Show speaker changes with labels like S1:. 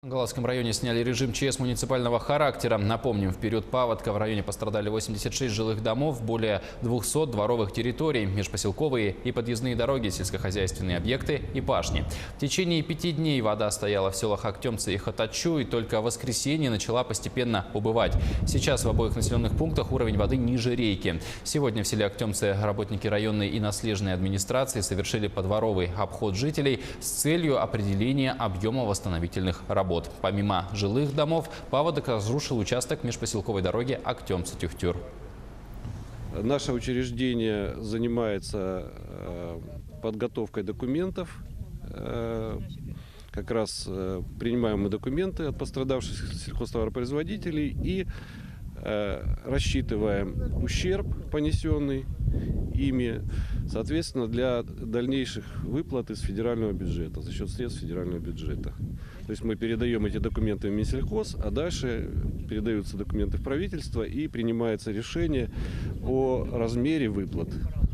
S1: В Галатском районе сняли режим ЧС муниципального характера. Напомним, в период паводка в районе пострадали 86 жилых домов, более 200 дворовых территорий, межпоселковые и подъездные дороги, сельскохозяйственные объекты и пашни. В течение 5 дней вода стояла в селах Актемцы и Хатачу, и только в воскресенье начала постепенно убывать. Сейчас в обоих населенных пунктах уровень воды ниже рейки. Сегодня в селе Актемцы работники районной и наследной администрации совершили подворовый обход жителей с целью определения объема восстановительных работ. Помимо жилых домов, паводок разрушил участок межпоселковой дороги Актемцы-Тюхтюр.
S2: Наше учреждение занимается подготовкой документов. Как раз принимаем мы документы от пострадавших сельхозтоваропроизводителей и рассчитываем ущерб, понесенный ими, соответственно, для дальнейших выплат из федерального бюджета, за счет средств федерального бюджета. То есть мы передаем эти документы в Минсельхоз, а дальше передаются документы в правительство и принимается решение о размере выплат.